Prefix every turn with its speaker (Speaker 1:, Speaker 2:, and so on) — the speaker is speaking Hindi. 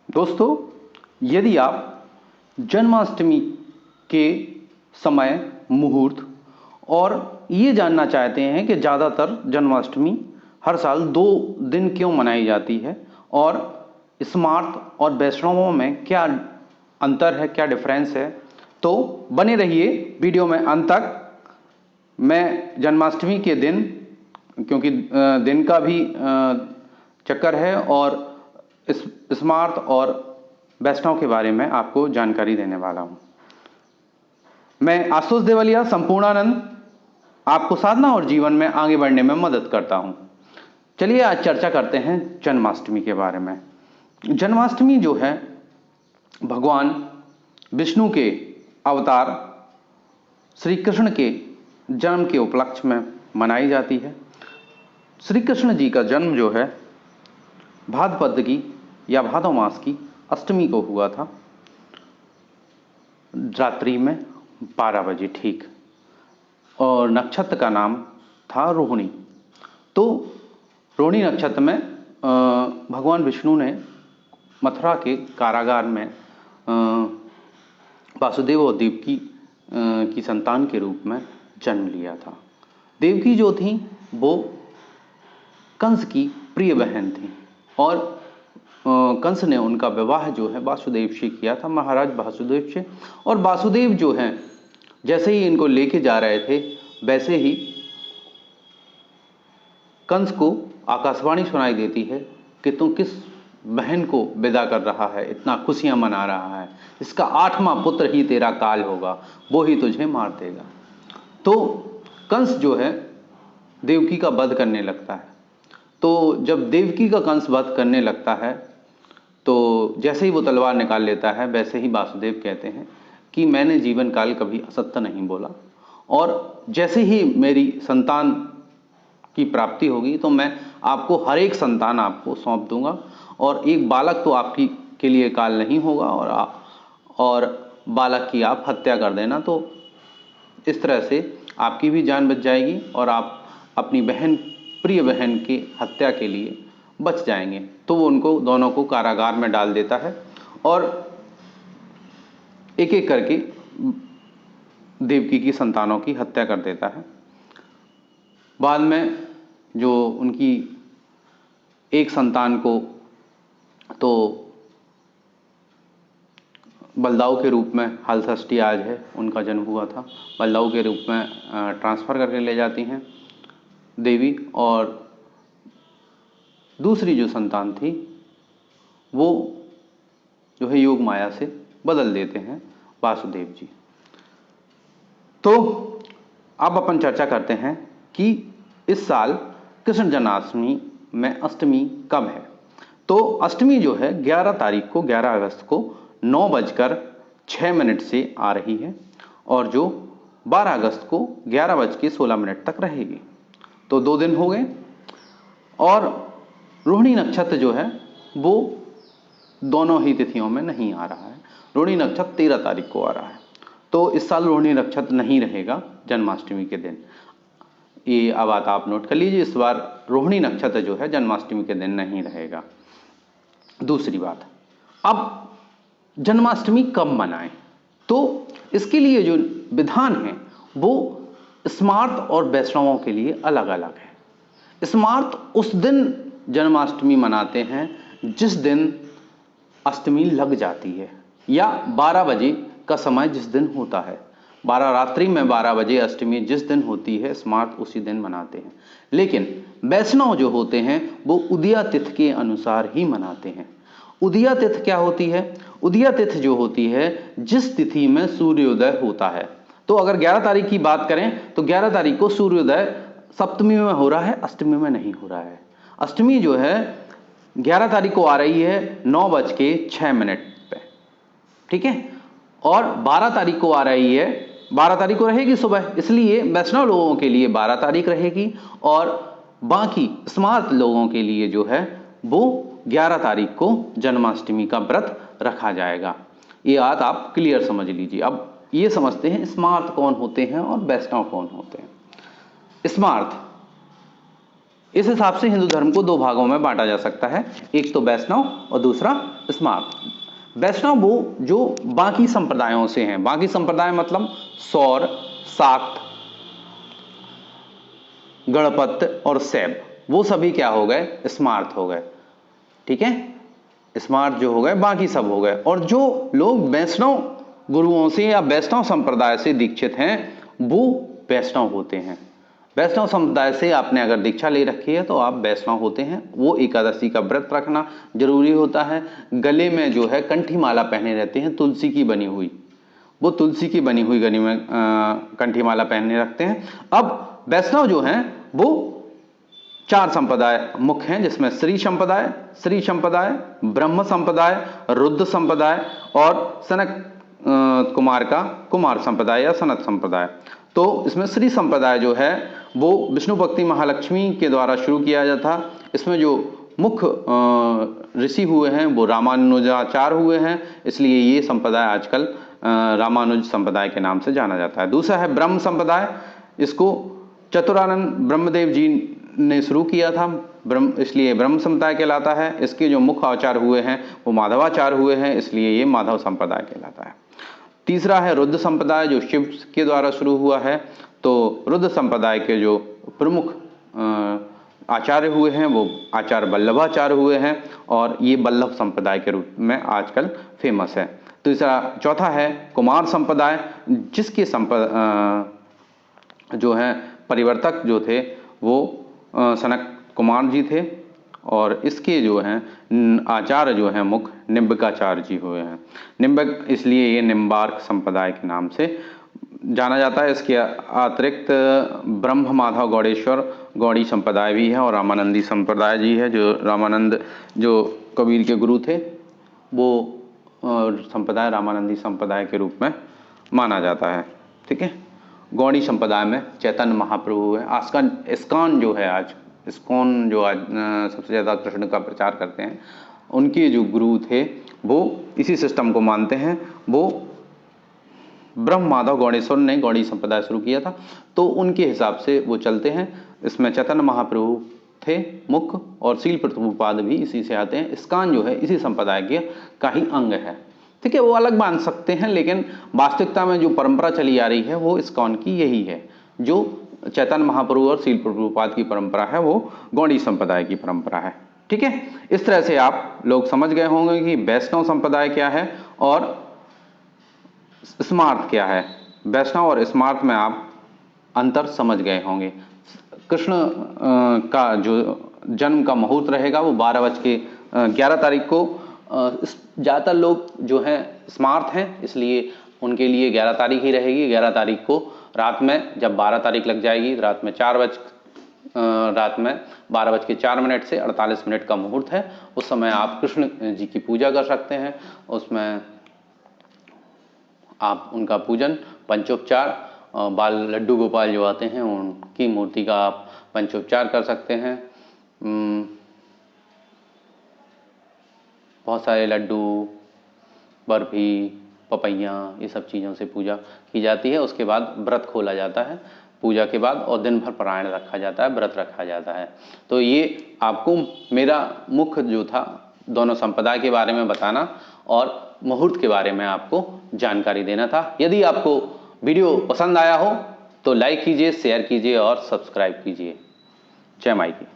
Speaker 1: दोस्तों, यदि आप जन्माष्टमी के समय मुहूर्त और ये जानना चाहते हैं कि ज़्यादातर जन्माष्टमी हर साल 2 दिन क्यों मनाई जाती है और स्मार्त और वैष्णवों में क्या अंतर है, क्या डिफरेंस है, तो बने रहिए वीडियो में अंत तक। मैं जन्माष्टमी के दिन, क्योंकि दिन का भी चक्कर है, और स्मार्त और वैष्णव के बारे में आपको जानकारी देने वाला हूं। मैं आशुतोष देवलिया संपूर्णानंद आपको साधना और जीवन में आगे बढ़ने में मदद करता हूं। चलिए आज चर्चा करते हैं जन्माष्टमी के बारे में। जन्माष्टमी जो है भगवान विष्णु के अवतार श्री कृष्ण के जन्म के उपलक्ष्य में मनाई जाती है। श्री कृष्ण जी का जन्म जो है भाद्रपद की या भादव मास की अष्टमी को हुआ था, रात्रि में 12 बजे ठीक, और नक्षत्र का नाम था रोहिणी। तो रोहिणी नक्षत्र में भगवान विष्णु ने मथुरा के कारागार में वासुदेव और देवकी की संतान के रूप में जन्म लिया था। देवकी जो थी वो कंस की प्रिय बहन थी और कंस ने उनका विवाह जो है वासुदेव से किया था, महाराज वासुदेव से। और वासुदेव जो हैं जैसे ही इनको लेके जा रहे थे वैसे ही कंस को आकाशवाणी सुनाई देती है कि तू किस बहन को विदा कर रहा है, इतना खुशियां मना रहा है, इसका 8वां पुत्र ही तेरा काल होगा, वो ही तुझे मार देगा। तो कंस जो है देवकी का वध करने लगता है। तो जब देवकी का कंस वध करने लगता है तो जैसे ही वो तलवार निकाल लेता है वैसे ही वासुदेव कहते हैं कि मैंने जीवन काल कभी असत्य नहीं बोला, और जैसे ही मेरी संतान की प्राप्ति होगी तो मैं आपको हर एक संतान आपको सौंप दूंगा, और एक बालक तो आपकी के लिए काल नहीं होगा, और बालक की आप हत्या कर देना, तो इस तरह से आपकी भी जान बच जाएगी और आप अपनी बहन, प्रिय बहन की हत्या के लिए बच जाएंगे। तो वो उनको दोनों को कारागार में डाल देता है और एक एक करके देवकी की संतानों की हत्या कर देता है। बाद में जो उनकी एक संतान को तो बलदाऊ के रूप में, हलषष्ठी आज है, उनका जन्म हुआ था, बलदाऊ के रूप में ट्रांसफ़र करके ले जाती हैं देवी, और दूसरी जो संतान थी वो जो है योग माया से बदल देते हैं वासुदेव जी। तो अब अपन चर्चा करते हैं कि इस साल कृष्ण जन्माष्टमी में अष्टमी कब है। तो अष्टमी जो है 11 तारीख को, 11 अगस्त को 9:06 से आ रही है, और जो 12 अगस्त को 11:16 तक रहेगी। तो 2 दिन हो गए। और रोहिणी नक्षत्र जो है वो दोनों ही तिथियों में नहीं आ रहा है। रोहिणी नक्षत्र 13 तारीख को आ रहा है, तो इस साल रोहिणी नक्षत्र नहीं रहेगा जन्माष्टमी के दिन। ये अब बात आप नोट कर लीजिए, इस बार रोहिणी नक्षत्र जो है जन्माष्टमी के दिन नहीं रहेगा। दूसरी बात, अब जन्माष्टमी कब मनाएं, तो इसके लिए जो विधान है वो स्मार्त और वैष्णवों के लिए अलग अलग है। स्मार्त उस दिन जन्माष्टमी मनाते हैं जिस दिन अष्टमी लग जाती है, या 12 बजे का समय जिस दिन होता है, 12 रात्रि में 12 बजे अष्टमी जिस दिन होती है, स्मार्त उसी दिन मनाते हैं। लेकिन वैष्णव जो होते हैं वो उदया तिथि के अनुसार ही मनाते हैं। उदया तिथि क्या होती है? उदया तिथि जो होती है जिस तिथि में सूर्योदय होता है। तो अगर 11 तारीख की बात करें तो 11 तारीख को सूर्योदय सप्तमी में हो रहा है, अष्टमी में नहीं हो रहा है। अष्टमी जो है 11 तारीख को आ रही है 9:06 पे, ठीक है, और 12 तारीख को आ रही है, 12 तारीख को रहेगी सुबह, इसलिए वैष्णव लोगों के लिए 12 तारीख रहेगी, और बाकी स्मार्त लोगों के लिए जो है वो 11 तारीख को जन्माष्टमी का व्रत रखा जाएगा। ये बात आप क्लियर समझ लीजिए। अब ये समझते हैं स्मार्त कौन होते हैं और वैष्णव कौन होते हैं। स्मार्त इस हिसाब से हिंदू धर्म को दो भागों में बांटा जा सकता है, एक तो वैष्णव और दूसरा स्मार्त। वैष्णव वो जो बाकी संप्रदायों से हैं, बाकी संप्रदाय मतलब सौर, शाक्त, गणपत और शैव, वो सभी क्या हो गए, स्मार्त हो गए। ठीक है, स्मार्त जो हो गए, बाकी सब हो गए। और जो लोग वैष्णव गुरुओं से या वैष्णव संप्रदाय से दीक्षित हैं वो वैष्णव होते हैं। वैष्णव संप्रदाय से आपने अगर दीक्षा ले रखी है तो आप वैष्णव होते हैं। वो एकादशी का व्रत रखना जरूरी होता है, गले में जो है कंठी माला पहने रहते हैं तुलसी की बनी हुई, वो तुलसी की बनी हुई गले में कंठी माला पहने रखते हैं। अब वैष्णव जो हैं वो चार संप्रदाय मुख्य हैं, जिसमें श्री संप्रदाय, ब्रह्म संप्रदाय, रुद्र संप्रदाय और सनक कुमार का कुमार संप्रदाय या सनत संप्रदाय। तो इसमें श्री संप्रदाय जो है वो विष्णु भक्ति महालक्ष्मी के द्वारा शुरू किया जाता था। इसमें जो मुख्य ऋषि हुए हैं वो रामानुजाचार्य हुए हैं, इसलिए ये संप्रदाय आजकल रामानुज संप्रदाय के नाम से जाना जाता है। दूसरा है ब्रह्म संप्रदाय, इसको चतुरानंद ब्रह्मदेव जी ने शुरू किया था, इसलिए ब्रह्म संप्रदाय कहलाता है। इसके जो मुख्य आचार्य हुए हैं वो माधवाचार्य हुए हैं, इसलिए ये माधव संप्रदाय कहलाता है। तीसरा है रुद्र संप्रदाय, जो शिव के द्वारा शुरू हुआ है। तो रुद्र संप्रदाय के जो प्रमुख आचार्य हुए हैं वो आचार्य वल्लभाचार्य हुए हैं, और ये वल्लभ संप्रदाय के रूप में आजकल फेमस है। चौथा है कुमार संप्रदाय, जिसके जो है परिवर्तक जो थे वो सनक कुमार जी थे, और इसके जो हैं आचार्य जो हैं मुख्य निम्बकाचार्य जी हुए हैं। निम्बक इसलिए ये निम्बार्क संप्रदाय के नाम से जाना जाता है। इसके अतिरिक्त ब्रह्म माधव गौड़ेश्वर गौड़ी संप्रदाय भी है, और रामानंदी संप्रदाय जी है, जो रामानंद जो कबीर के गुरु थे वो संप्रदाय रामानंदी संप्रदाय के रूप में माना जाता है। ठीक है, गौड़ी संप्रदाय में चैतन्य महाप्रभु है। इस्कॉन जो है आज, इस्कॉन जो आज सबसे ज़्यादा कृष्ण का प्रचार करते हैं, उनके जो गुरु थे वो इसी सिस्टम को मानते हैं। वो ब्रह्म माधव गौड़ेश्वर ने गौड़ी संप्रदाय शुरू किया था, तो उनके हिसाब से वो चलते हैं। इसमें चैतन्य महाप्रभु थे मुख्य, और शील प्रभुपाद भी इसी से आते हैं। इस्कॉन जो है इसी संप्रदाय का ही अंग है। ठीक है, वो अलग मान सकते हैं, लेकिन वास्तविकता में जो परंपरा चली आ रही है वो इस्कॉन की यही है। जो चैतन्य महाप्रभु और शील प्रभुपाद की परंपरा है वो गौड़ी संप्रदाय की परंपरा है। ठीक है, इस तरह से आप लोग समझ गए होंगे कि वैष्णव संप्रदाय क्या है और स्मार्त क्या है। वैष्णव और स्मार्त में आप अंतर समझ गए होंगे। कृष्ण का जो जन्म का मुहूर्त रहेगा वो 12:11 तारीख को। ज़्यादातर लोग जो हैं स्मार्त हैं, इसलिए उनके लिए 11 तारीख ही रहेगी। 11 तारीख को रात में, जब 12 तारीख लग जाएगी, रात में 12:04 से 48 मिनट का मुहूर्त है। उस समय आप कृष्ण जी की पूजा कर सकते हैं। उसमें आप उनका पूजन, पंचोपचार, बाल लड्डू गोपाल जो आते हैं उनकी मूर्ति का आप पंचोपचार कर सकते हैं। बहुत सारे लड्डू, बर्फी, पपैया, ये सब चीज़ों से पूजा की जाती है। उसके बाद व्रत खोला जाता है पूजा के बाद, और दिन भर पारायण रखा जाता है, व्रत रखा जाता है। तो ये आपको मेरा मुख्य जो था दोनों संप्रदाय के बारे में बताना और मुहूर्त के बारे में आपको जानकारी देना था। यदि आपको वीडियो पसंद आया हो तो लाइक कीजिए, शेयर कीजिए और सब्सक्राइब कीजिए। जय माई की।